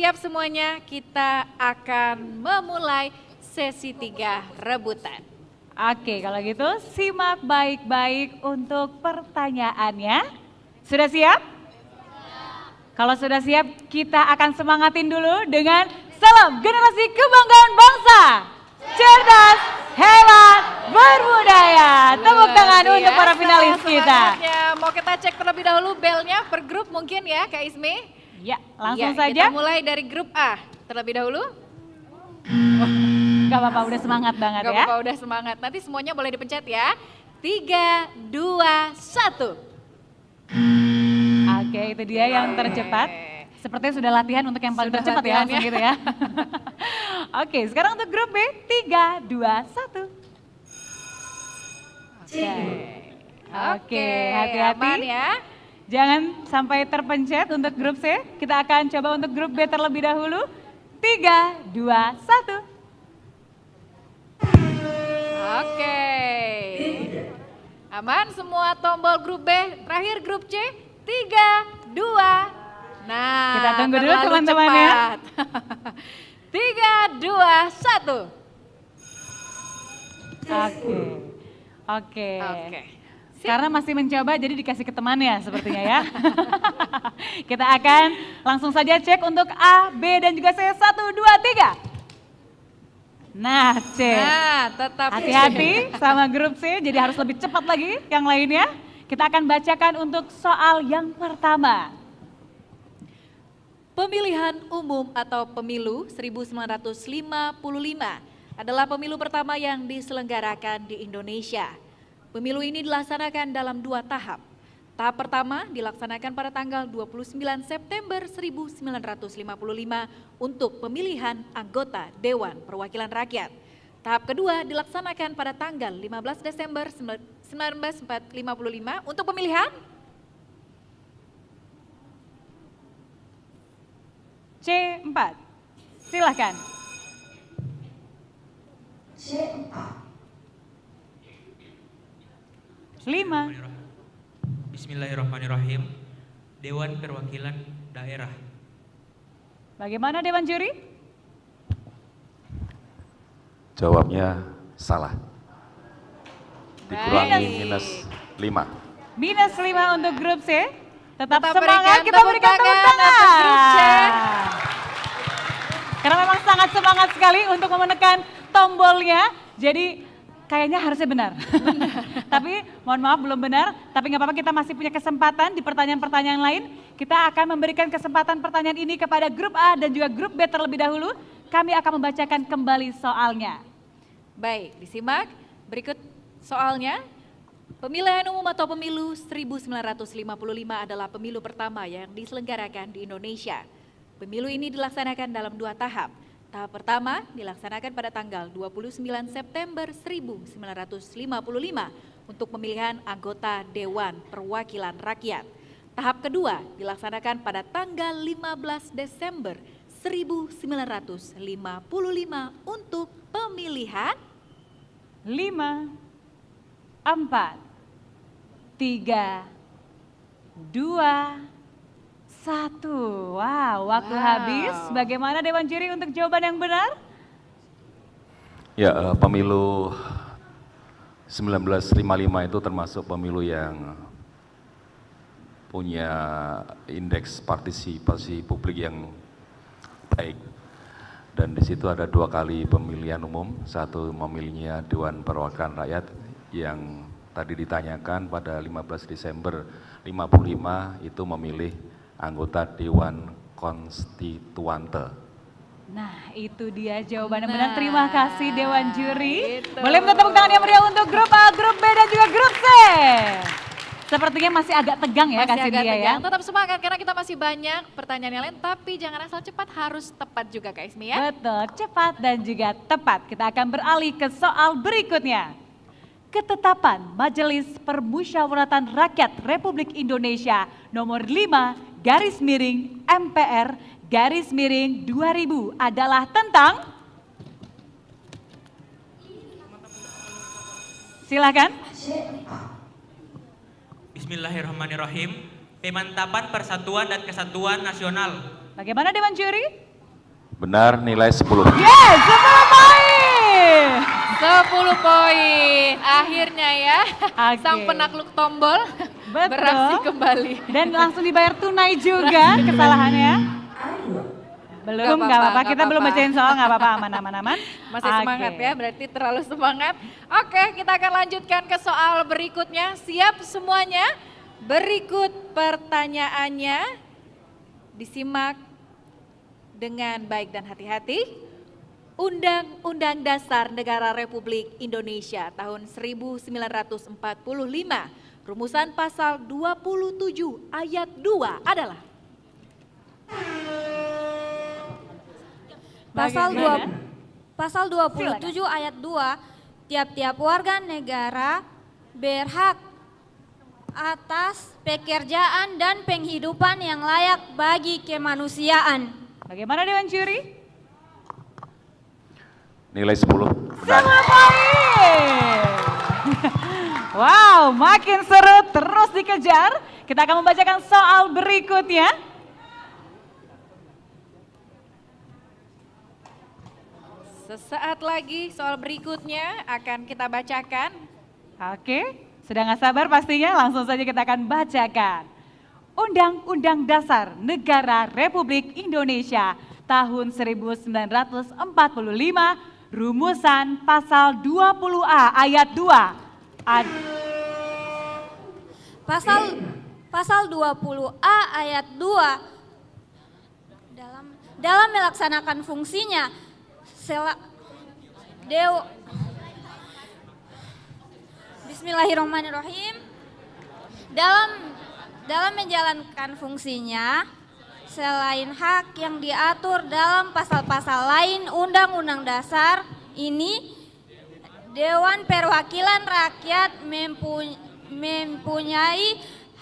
siap semuanya? Kita akan memulai sesi 3 rebutan. Oke, kalau gitu simak baik-baik untuk pertanyaannya. Sudah siap? Kalau sudah siap, kita akan semangatin dulu dengan salam generasi kebanggaan bangsa. Cerdas, hebat, berbudaya. Tepuk tangan untuk para finalis kita. Mau kita cek terlebih dahulu belnya per grup mungkin ya Kak Ismi? Ya, langsung saja. Kita mulai dari grup A terlebih dahulu. Gak apa-apa, udah semangat banget ya. Gak apa-apa, udah semangat. Nanti semuanya boleh dipencet ya. 3, 2, 1. Oke, itu dia yang tercepat. Sepertinya sudah latihan untuk yang paling tercepat ya, langsung gitu ya. Oke, sekarang untuk grup B, 3, 2, 1. Oke, hati-hati. Ya. Jangan sampai terpencet untuk grup C. Kita akan coba untuk grup B terlebih dahulu. 3, 2, 1. Oke. Aman semua tombol grup B. Terakhir grup C. 3, 2. Nah, kita tunggu dulu teman-teman ya. 3, 2, 1. Oke. Karena masih mencoba jadi dikasih ke temannya sepertinya ya. Kita akan langsung saja cek untuk A, B dan juga C. 1, 2, 3. Nah, C. Nah, tetap hati-hati sama grup C, jadi harus lebih cepat lagi yang lainnya. Kita akan bacakan untuk soal yang pertama. Pemilihan umum atau pemilu 1955 adalah pemilu pertama yang diselenggarakan di Indonesia. Pemilu ini dilaksanakan dalam 2 tahap. Tahap pertama dilaksanakan pada tanggal 29 September 1955 untuk pemilihan anggota Dewan Perwakilan Rakyat. Tahap kedua dilaksanakan pada tanggal 15 Desember 1955 untuk pemilihan C4. Silahkan. C4. 5. Bismillahirrahmanirrahim. Dewan Perwakilan Daerah. Bagaimana Dewan Juri? Jawabnya salah. Dikurangi -5. -5 untuk grup C. Tetap semangat, berikan kita berikan tepuk tangan. Grup C. Karena memang sangat semangat sekali untuk menekan tombolnya. Jadi kayaknya harusnya benar. Tapi mohon maaf belum benar. Tapi nggak apa-apa, kita masih punya kesempatan di pertanyaan-pertanyaan lain. Kita akan memberikan kesempatan pertanyaan ini kepada grup A dan juga grup B terlebih dahulu. Kami akan membacakan kembali soalnya. Baik, disimak. Berikut soalnya. Pemilihan umum atau pemilu 1955 adalah pemilu pertama yang diselenggarakan di Indonesia. Pemilu ini dilaksanakan dalam 2 tahap. Tahap pertama dilaksanakan pada tanggal 29 September 1955 untuk pemilihan anggota Dewan Perwakilan Rakyat. Tahap kedua dilaksanakan pada tanggal 15 Desember 1955 untuk pemilihan 5, 4, 3, 2, 1. Wow, waktu habis. Bagaimana Dewan Juri untuk jawaban yang benar? Ya, pemilu 1955 itu termasuk pemilu yang punya indeks partisipasi publik yang baik. Dan di situ ada 2 kali pemilihan umum. Satu memilihnya Dewan Perwakilan Rakyat yang tadi ditanyakan pada 15 Desember 55 itu memilih anggota Dewan Konstituante. Nah, itu dia jawaban yang benar. Terima kasih Dewan Juri. Boleh minta tepuk tangan yang meriah untuk grup A, grup B dan juga grup C. Sepertinya masih agak tegang ya kasih dia ya. Tetap semangat karena kita masih banyak pertanyaan yang lain, tapi jangan asal cepat, harus tepat juga Kak Ismi ya. Betul, cepat dan juga tepat. Kita akan beralih ke soal berikutnya. Ketetapan Majelis Permusyawaratan Rakyat Republik Indonesia nomor 5/MPR/2000 adalah tentang. Silakan. Bismillahirrahmanirrahim. Pemantapan Persatuan dan Kesatuan Nasional. Bagaimana Dewan Juri? Benar, nilai 10. Yes, 10 poin. 10 poin. Akhirnya ya, Oke. sang penakluk tombol Betul. beraksi kembali. Dan langsung dibayar tunai juga kesalahannya. Belum, nggak apa-apa. Kita belum bacain soal, nggak apa-apa, aman. Masih Oke. semangat ya, berarti terlalu semangat. Oke, kita akan lanjutkan ke soal berikutnya. Siap semuanya? Berikut pertanyaannya. Disimak dengan baik dan hati-hati. Undang-Undang Dasar Negara Republik Indonesia tahun 1945, rumusan pasal 27 ayat 2 adalah Pasal 27 ayat 2, tiap-tiap warga negara berhak atas pekerjaan dan penghidupan yang layak bagi kemanusiaan. Bagaimana Dewan Juri? Nilai 10. Benar. 10 poin. Wow, makin seru, terus dikejar. Kita akan membacakan soal berikutnya. sesaat lagi soal berikutnya akan kita bacakan. Oke, sudah nggak sabar pastinya, langsung saja kita akan bacakan. Undang-Undang Dasar Negara Republik Indonesia tahun 1945, rumusan pasal 20A ayat 2. Pasal 20A ayat 2 dalam melaksanakan fungsinya Bismillahirrahmanirrahim. Dalam menjalankan fungsinya, selain hak yang diatur dalam pasal-pasal lain Undang-Undang Dasar ini, Dewan Perwakilan Rakyat mempunyai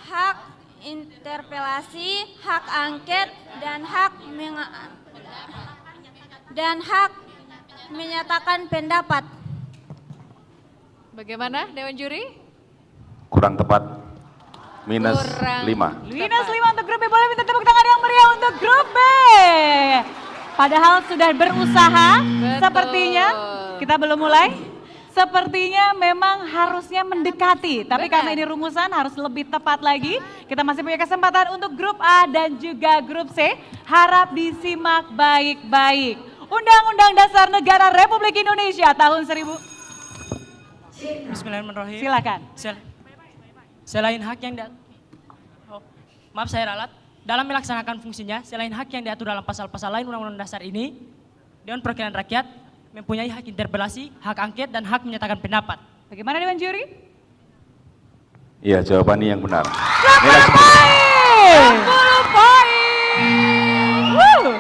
hak interpelasi, hak angket, dan hak menyatakan pendapat. Bagaimana Dewan Juri? Kurang tepat. Minus Kurang 5. Minus 5 untuk grup B, boleh minta tepuk tangan yang meriah untuk grup B. Padahal sudah berusaha, Betul. sepertinya kita belum mulai. Sepertinya memang harusnya mendekati, tapi Benar. karena ini rumusan harus lebih tepat lagi. Kita masih punya kesempatan untuk grup A dan juga grup C. Harap disimak baik-baik. Undang-Undang Dasar Negara Republik Indonesia tahun 1000. Bismillahirrahmanirrahim. Silakan. Selain hak yang maaf saya ralat, dalam melaksanakan fungsinya, selain hak yang diatur dalam pasal-pasal lain Undang-Undang Dasar ini, Dewan Perwakilan Rakyat mempunyai hak interpelasi, hak angket, dan hak menyatakan pendapat. Bagaimana Dewan Juri? Iya, jawabannya yang benar. 10 Nilai 10. poin. 10 poin. Wuh.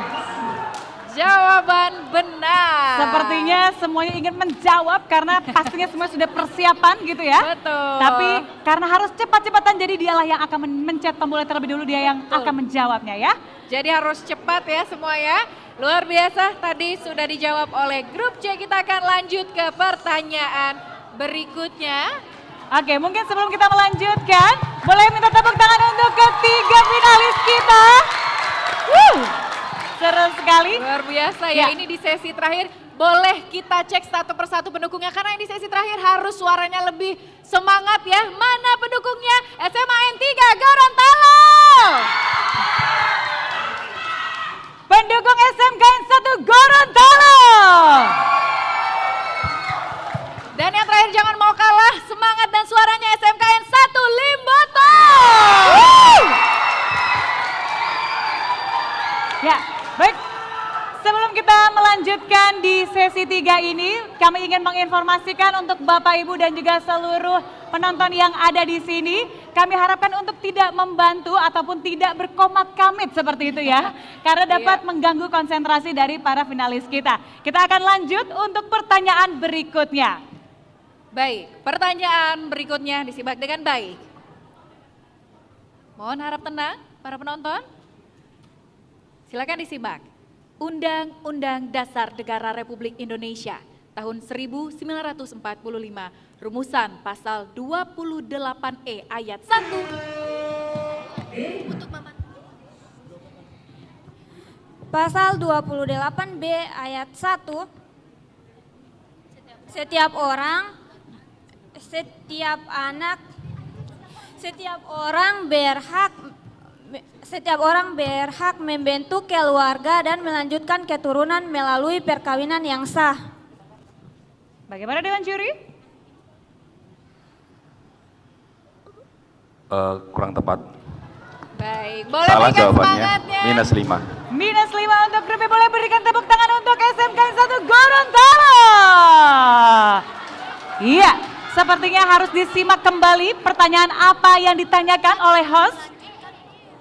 Jawaban benar. Sepertinya semuanya ingin menjawab karena pastinya semua sudah persiapan gitu ya. Betul. Tapi karena harus cepat-cepatan jadi dialah yang akan mencet tombolnya terlebih dulu, dia yang Betul. akan menjawabnya ya. Jadi harus cepat ya semua ya. Luar biasa, tadi sudah dijawab oleh grup C. Kita akan lanjut ke pertanyaan berikutnya. Oke, mungkin sebelum kita melanjutkan, boleh minta tepuk tangan untuk ketiga finalis kita. Seru sekali. Luar biasa ya, Ya. ini di sesi terakhir. Boleh kita cek satu persatu pendukungnya karena ini di sesi terakhir harus suaranya lebih semangat ya. Mana pendukungnya? SMA N3 Gorontalo. Pendukung SMKN 1 Gorontalo. Dan yang terakhir jangan mau kalah, semangat dan suaranya SMKN 1 Limboto. Ya, baik. Sebelum kita melanjutkan di sesi 3 ini, kami ingin menginformasikan untuk Bapak Ibu dan juga seluruh penonton yang ada di sini, kami harapkan untuk tidak membantu ataupun tidak berkomat kamit seperti itu ya, karena dapat mengganggu konsentrasi dari para finalis kita. Kita akan lanjut untuk pertanyaan berikutnya. Baik, pertanyaan berikutnya disimak dengan baik. Mohon harap tenang para penonton. Silakan disimak. Undang-Undang Dasar Negara Republik Indonesia tahun 1945, rumusan pasal 28E ayat 1. Pasal 28B ayat 1, setiap orang berhak membentuk keluarga dan melanjutkan keturunan melalui perkawinan yang sah. Bagaimana Dewan Juri? Kurang tepat. Baik, boleh Salah berikan jawabannya, semangatnya. -5. -5 untuk grup B. Boleh berikan tepuk tangan untuk SMK 1 Gorontalo. Iya, sepertinya harus disimak kembali pertanyaan apa yang ditanyakan oleh host.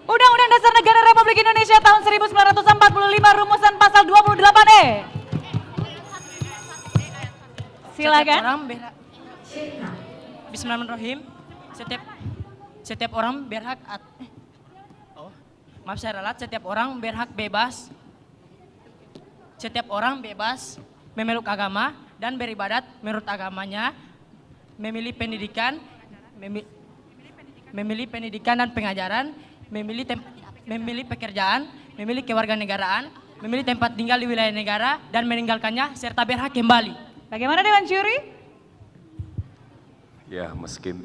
Undang-Undang Dasar Negara Republik Indonesia tahun 1945 rumusan pasal 28E. Silakan. Bismillahirrahmanirrahim. Setiap orang berhak setiap orang berhak bebas. Setiap orang bebas memeluk agama dan beribadat menurut agamanya, memilih pendidikan dan pengajaran, memilih pekerjaan, memilih kewarganegaraan, memilih tempat tinggal di wilayah negara dan meninggalkannya serta berhak kembali. Bagaimana Dewan Juri? Ya,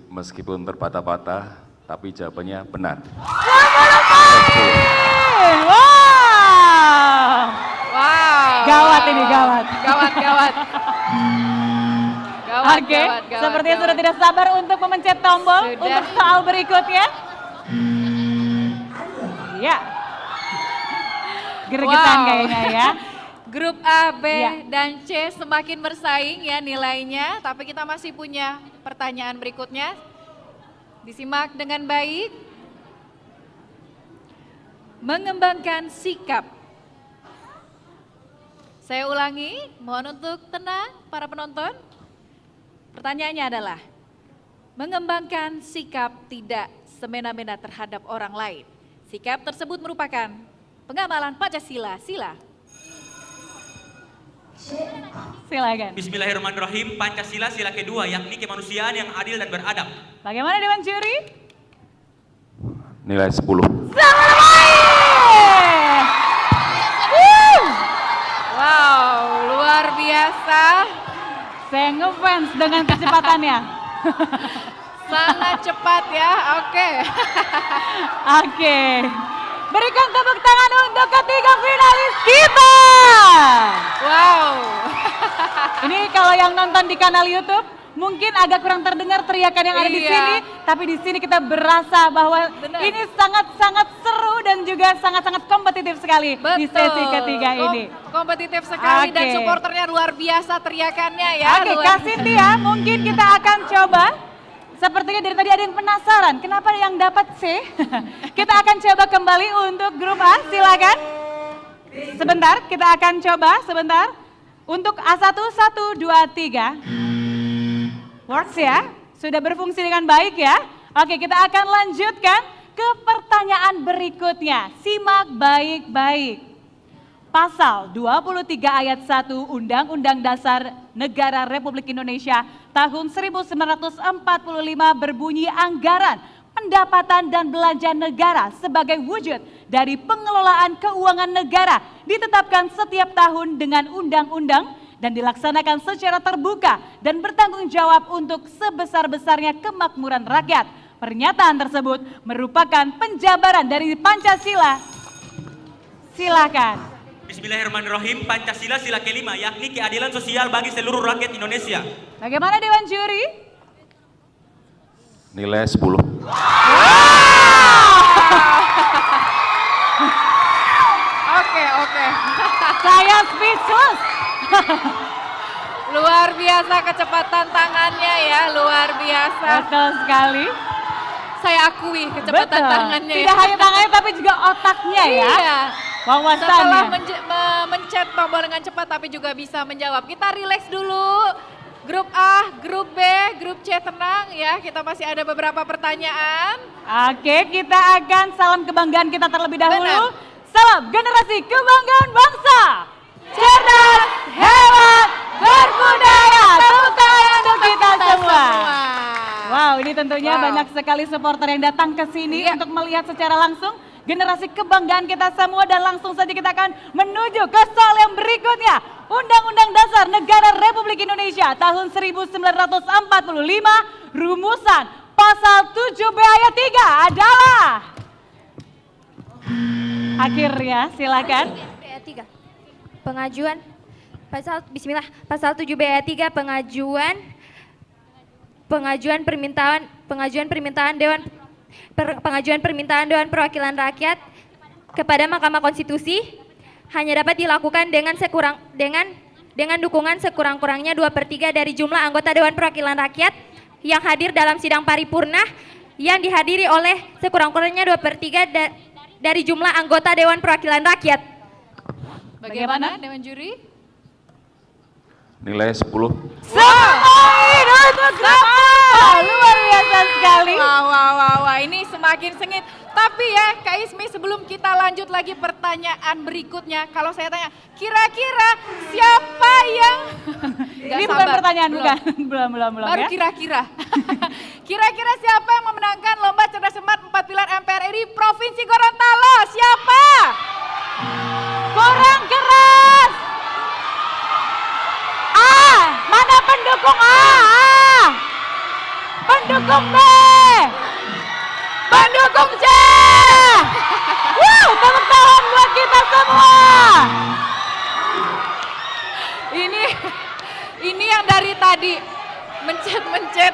meskipun terbata-bata, tapi jawabannya benar. Wow. Gawat ini, gawat. Gawat. Oke, sepertinya sudah tidak sabar untuk memencet tombol Sudah. untuk soal berikutnya. Ya. Gregetan Wow. kayaknya ya. Grup A, B, Iya. dan C semakin bersaing ya nilainya, tapi kita masih punya pertanyaan berikutnya. Disimak dengan baik. Mengembangkan sikap. Saya ulangi, mohon untuk tenang para penonton. Pertanyaannya adalah, mengembangkan sikap tidak semena-mena terhadap orang lain. Sikap tersebut merupakan pengamalan Pancasila. Silakan. Bismillahirrahmanirrahim. Pancasila sila kedua, yakni kemanusiaan yang adil dan beradab. Bagaimana Dewan Juri? Nilai 10. Wow, luar biasa. Saya ngefans dengan kecepatannya. Sangat cepat ya, oke. Oke. Berikan tepuk tangan untuk ketiga finalis kita. Wow. Ini kalau yang nonton di kanal YouTube mungkin agak kurang terdengar teriakan yang ada di Iya. sini, tapi di sini kita berasa bahwa Benar. ini sangat-sangat seru dan juga sangat-sangat kompetitif sekali di sesi ketiga ini. Kompetitif sekali dan Oke. supporternya luar biasa teriakannya ya. Oke, luar- Kak Cynthia, mungkin kita akan coba. Sepertinya dari tadi ada yang penasaran, kenapa yang dapat C? Kita akan coba kembali untuk grup A, silakan. Sebentar, kita akan coba sebentar. Untuk A1, 1, 2, 3. Works ya, sudah berfungsi dengan baik ya. Oke, kita akan lanjutkan ke pertanyaan berikutnya. Simak baik-baik. Pasal 23 ayat 1 Undang-Undang Dasar Negara Republik Indonesia tahun 1945 berbunyi anggaran, pendapatan dan belanja negara sebagai wujud dari pengelolaan keuangan negara ditetapkan setiap tahun dengan undang-undang dan dilaksanakan secara terbuka dan bertanggung jawab untuk sebesar-besarnya kemakmuran rakyat. Pernyataan tersebut merupakan penjabaran dari Pancasila. Silakan. Bismillahirrahmanirrahim. Pancasila sila kelima, yakni keadilan sosial bagi seluruh rakyat Indonesia. Bagaimana Dewan Juri? Nilai 10. Oke. Saya speechless. Luar biasa kecepatan tangannya ya, luar biasa. Betul sekali. Saya akui kecepatan tangannya Tidak ya. hanya tangannya tapi juga otaknya ya. Iya. Wawasannya. Setelah mencet tombol dengan cepat tapi juga bisa menjawab. Kita rileks dulu. Grup A, grup B, grup C tenang ya. Kita masih ada beberapa pertanyaan. Oke, kita akan salam kebanggaan kita terlebih dahulu. Benar. Salam generasi kebanggaan bangsa. Cerdas, hebat, berbudaya. Tepuk tangan untuk kita semua. Wow, ini tentunya Wow. banyak sekali supporter yang datang ke sini Iya. untuk melihat secara langsung generasi kebanggaan kita semua. Dan langsung saja kita akan menuju ke soal yang berikutnya. Undang-Undang Dasar Negara Republik Indonesia tahun 1945, rumusan pasal 7B ayat 3 adalah... Akhirnya, silakan. Ayat 3. Pengajuan pasal 7B ayat 3 pengajuan permintaan Dewan Perwakilan Rakyat kepada Mahkamah Konstitusi hanya dapat dilakukan dengan dukungan sekurang-kurangnya 2/3 dari jumlah anggota Dewan Perwakilan Rakyat yang hadir dalam sidang paripurna yang dihadiri oleh sekurang-kurangnya 2/3 dari jumlah anggota Dewan Perwakilan Rakyat. Bagaimana Dewan Juri? Nilai 10. Untuk luar biasa sekali. Wah, ini semakin sengit. Tapi ya Kak Ismi, sebelum kita lanjut lagi pertanyaan berikutnya, kalau saya tanya, kira-kira siapa yang... Ini bukan pertanyaan, bukan? Belum Baru ya. kira-kira. Kira-kira siapa yang memenangkan lomba cerdas cermat 4 pilar MPR RI Provinsi Gorontalo? Siapa? Kurang keras. Mana pendukung A? Pendukung B? Pendukung C? Tepuk tangan buat kita semua. Ini yang dari tadi mencet.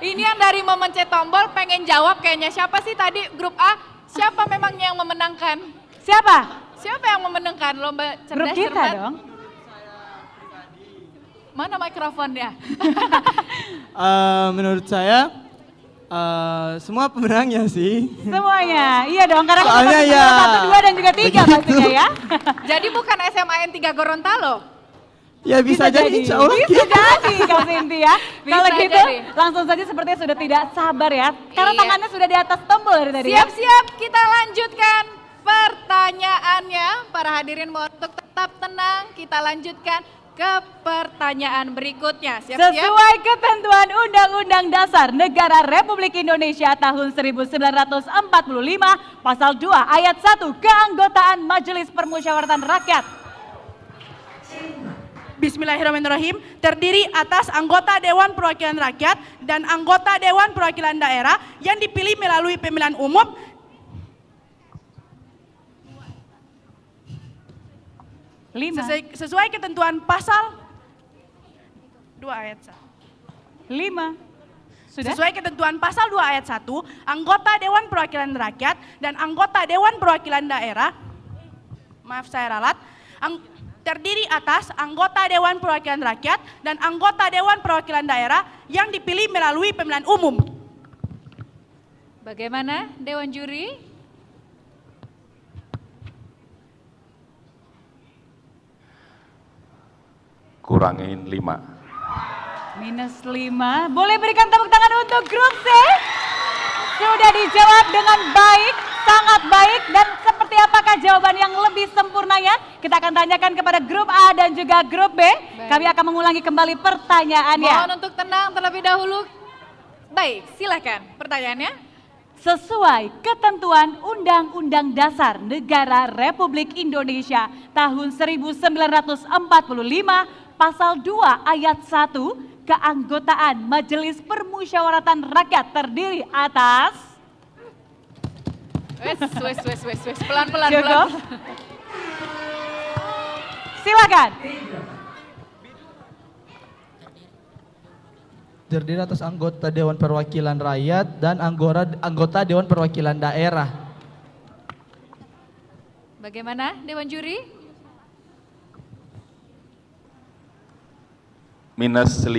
Ini yang dari memencet tombol pengen jawab kayaknya. Siapa sih tadi grup A? Siapa memangnya yang memenangkan? Siapa yang memenangkan lomba Grup cerdas kita cermat? dong. Mana mikrofonnya? Menurut saya semua pemenangnya sih. Semuanya, iya dong, karena Soalnya kita ya 1, 2 dan juga 3 pastinya ya. Jadi bukan SMAN 3 Gorontalo? Ya bisa jadi, insya Allah. Bisa jadi Kak Sinti ya. Kalau Bisa gitu jadi. langsung saja sepertinya sudah tidak sabar ya. Karena Iya. tangannya sudah di atas tombol dari tadi ya. Siap-siap, kita lanjutkan pertanyaannya. Para hadirin mohon untuk tetap tenang, kita lanjutkan ke pertanyaan berikutnya. Siap-siap. Sesuai ketentuan Undang-Undang Dasar Negara Republik Indonesia tahun 1945, pasal 2 ayat 1, keanggotaan Majelis Permusyawaratan Rakyat. Bismillahirrahmanirrahim, terdiri atas anggota Dewan Perwakilan Rakyat dan anggota Dewan Perwakilan Daerah yang dipilih melalui pemilihan umum. Sesuai ketentuan pasal 2 ayat 1. 5. Sudah? Sesuai ketentuan pasal 2 ayat 1, anggota Dewan Perwakilan Rakyat dan anggota Dewan Perwakilan Daerah, maaf saya ralat, terdiri atas anggota Dewan Perwakilan Rakyat dan anggota Dewan Perwakilan Daerah yang dipilih melalui pemilihan umum. Bagaimana Dewan Juri? Kurangin 5. Minus 5. Boleh berikan tepuk tangan untuk grup C? Sudah dijawab dengan baik, sangat baik. Dan seperti apakah jawaban yang lebih sempurnanya? Kita akan tanyakan kepada grup A dan juga grup B. Kami akan mengulangi kembali pertanyaannya. Mohon untuk tenang terlebih dahulu. Baik, silakan pertanyaannya. Sesuai ketentuan Undang-Undang Dasar Negara Republik Indonesia tahun 1945, pasal 2 ayat 1, keanggotaan Majelis Permusyawaratan Rakyat terdiri atas... Wes, pelan-pelan. Cukup. Silakan. Terdiri atas anggota Dewan Perwakilan Rakyat dan anggota Dewan Perwakilan Daerah. Bagaimana Dewan Juri? Minus 5.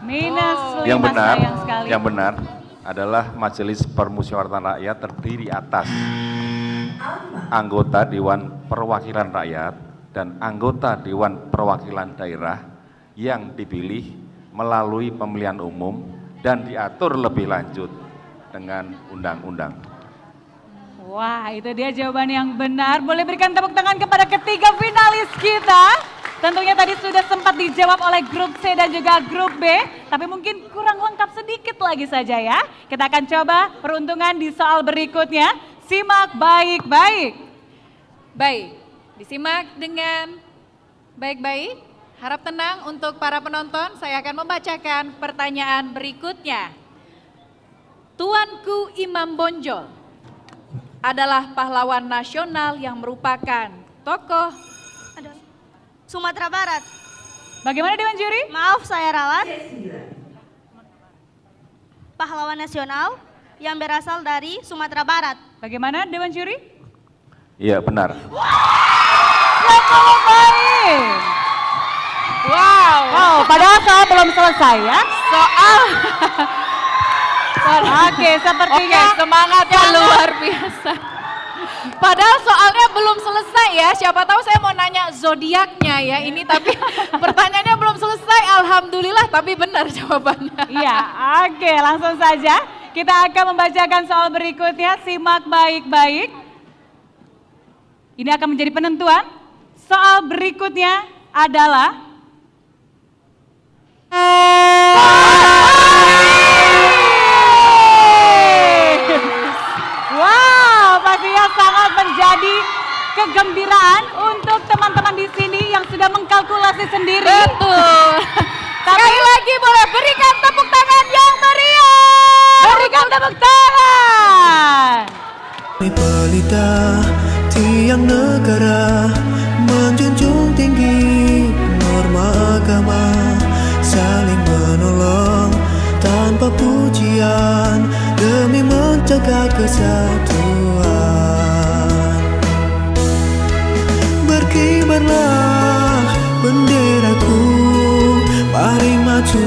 Minus 5, Yang benar, sayang sekali. yang benar adalah Majelis Permusyawaratan Rakyat terdiri atas anggota Dewan Perwakilan Rakyat dan anggota Dewan Perwakilan Daerah yang dipilih melalui pemilihan umum dan diatur lebih lanjut dengan undang-undang. Wah, itu dia jawaban yang benar. Boleh berikan tepuk tangan kepada ketiga finalis kita. Tentunya tadi sudah sempat dijawab oleh grup C dan juga grup B, tapi mungkin kurang lengkap sedikit lagi saja ya. Kita akan coba peruntungan di soal berikutnya. simak baik-baik. Baik, disimak dengan baik-baik. Harap tenang untuk para penonton, saya akan membacakan pertanyaan berikutnya. Tuanku Imam Bonjol adalah pahlawan nasional yang merupakan tokoh Sumatera Barat. Bagaimana Dewan Juri? Maaf saya ralat. Pahlawan nasional yang berasal dari Sumatera Barat. Bagaimana Dewan Juri? Iya benar. 10 poin. Wow, padahal soal belum selesai ya. Oke, sepertinya semangatnya luar biasa. Padahal soalnya belum selesai ya, siapa tahu saya mau nanya zodiaknya ya ini, tapi pertanyaannya belum selesai, alhamdulillah tapi benar jawabannya. Iya, oke, langsung saja kita akan membacakan soal berikutnya, simak baik-baik. Ini akan menjadi penentuan. Soal berikutnya adalah wow, pastinya sangat menjadi kegembiraan untuk teman-teman di sini yang sudah mengkalkulasi sendiri. Betul. Sekali lagi boleh berikan tepuk tangan yang meriah. Berikan tepuk tangan. Pelita tiang negara menjunjung tinggi norma agama, saling menolong tanpa pujian demi menjaga kesatuan. Berkibarlah benderaku, mari maju